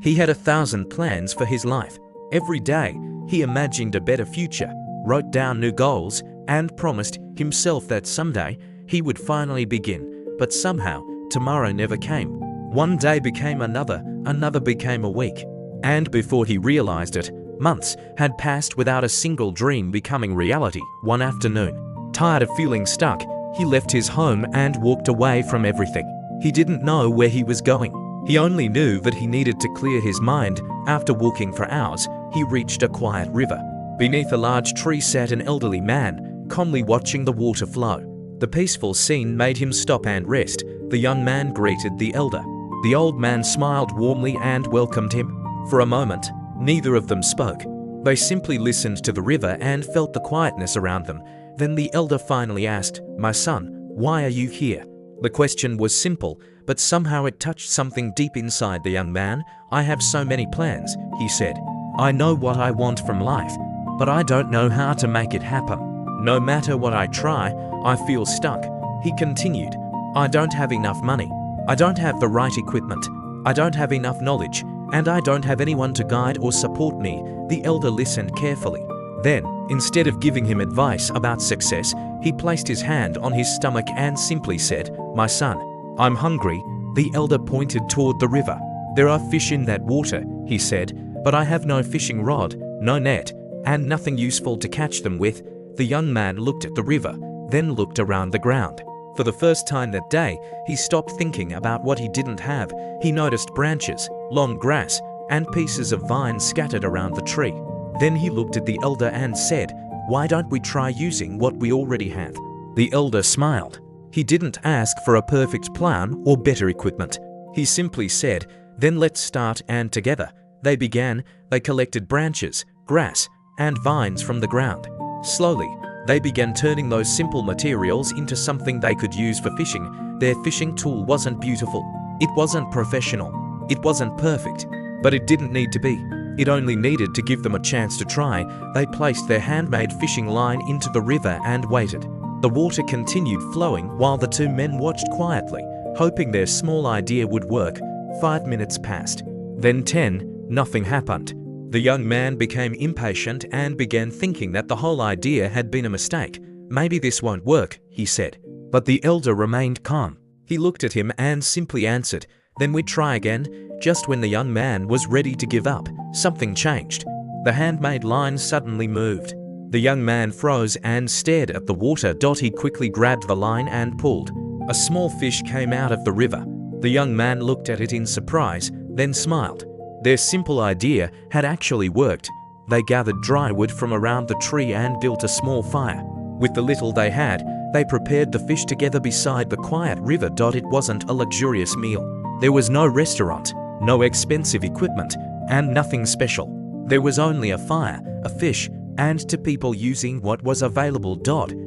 He had 1,000 plans for his life. Every day, he imagined a better future, wrote down new goals, and promised himself that someday he would finally begin. But somehow, tomorrow never came. One day became another became a week. And before he realized it, months had passed without a single dream becoming reality. One afternoon, tired of feeling stuck, he left his home and walked away from everything. He didn't know where he was going. He only knew that he needed to clear his mind. After walking for hours, he reached a quiet river. Beneath a large tree sat an elderly man, calmly watching the water flow. The peaceful scene made him stop and rest. The young man greeted the elder. The old man smiled warmly and welcomed him. For a moment, neither of them spoke. They simply listened to the river and felt the quietness around them. Then the elder finally asked, "My son, why are you here?" The question was simple, but somehow it touched something deep inside the young man. "I have so many plans," he said. "I know what I want from life, but I don't know how to make it happen. No matter what I try, I feel stuck." He continued, "I don't have enough money. I don't have the right equipment. I don't have enough knowledge, and I don't have anyone to guide or support me." The elder listened carefully. Then, instead of giving him advice about success, he placed his hand on his stomach and simply said, "My son, I'm hungry." The elder pointed toward the river. "There are fish in that water," he said, "but I have no fishing rod, no net, and nothing useful to catch them with." The young man looked at the river, then looked around the ground. For the first time that day, he stopped thinking about what he didn't have. He noticed branches, long grass, and pieces of vine scattered around the tree. Then he looked at the elder and said, "Why don't we try using what we already have?" The elder smiled. He didn't ask for a perfect plan or better equipment. He simply said, "Then let's start," and together, they began. They collected branches, grass, and vines from the ground. Slowly, they began turning those simple materials into something they could use for fishing. Their fishing tool wasn't beautiful. It wasn't professional. It wasn't perfect. But it didn't need to be. It only needed to give them a chance to try. They placed their handmade fishing line into the river and waited. The water continued flowing while the two men watched quietly, hoping their small idea would work. 5 minutes passed. Then 10, nothing happened. The young man became impatient and began thinking that the whole idea had been a mistake. "Maybe this won't work," he said. But the elder remained calm. He looked at him and simply answered, "Then we try again." Just when the young man was ready to give up, something changed. The handmade line suddenly moved. The young man froze and stared at the water. He quickly grabbed the line and pulled. A small fish came out of the river. The young man looked at it in surprise, then smiled. Their simple idea had actually worked. They gathered dry wood from around the tree and built a small fire. With the little they had, they prepared the fish together beside the quiet river. It wasn't a luxurious meal. There was no restaurant, no expensive equipment, and nothing special. There was only a fire, a fish, and two people using what was available.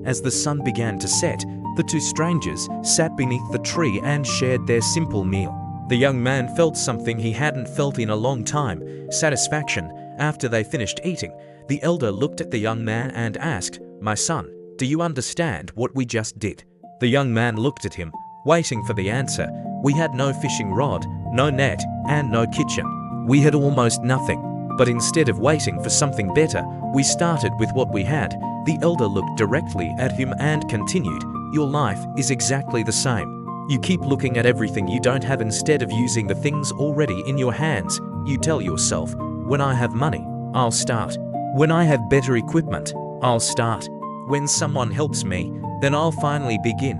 As the sun began to set, the two strangers sat beneath the tree and shared their simple meal. The young man felt something he hadn't felt in a long time, satisfaction. After they finished eating, the elder looked at the young man and asked, "My son, do you understand what we just did?" The young man looked at him, waiting for the answer. "We had no fishing rod, no net, and no kitchen. We had almost nothing. But instead of waiting for something better, we started with what we had." The elder looked directly at him and continued, "Your life is exactly the same. You keep looking at everything you don't have instead of using the things already in your hands. You tell yourself, 'When I have money, I'll start. When I have better equipment, I'll start. When someone helps me, then I'll finally begin.'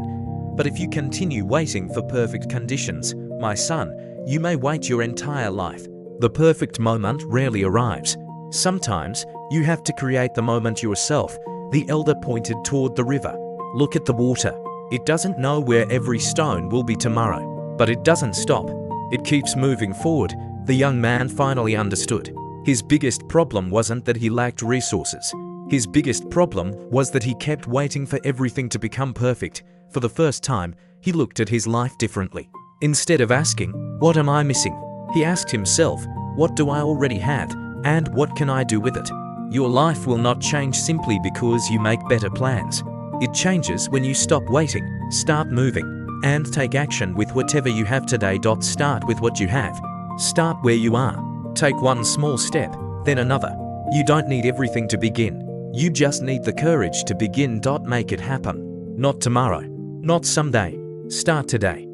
But if you continue waiting for perfect conditions, my son, you may wait your entire life. The perfect moment rarely arrives. Sometimes, you have to create the moment yourself." The elder pointed toward the river. "Look at the water. It doesn't know where every stone will be tomorrow, but it doesn't stop. It keeps moving forward." The young man finally understood. His biggest problem wasn't that he lacked resources. His biggest problem was that he kept waiting for everything to become perfect. For the first time, he looked at his life differently. Instead of asking, "What am I missing?" he asked himself, "What do I already have, and what can I do with it?" Your life will not change simply because you make better plans. It changes when you stop waiting, start moving, and take action with whatever you have today. Start with what you have. Start where you are. Take one small step, then another. You don't need everything to begin. You just need the courage to begin. Make it happen. Not tomorrow, not someday. Start today.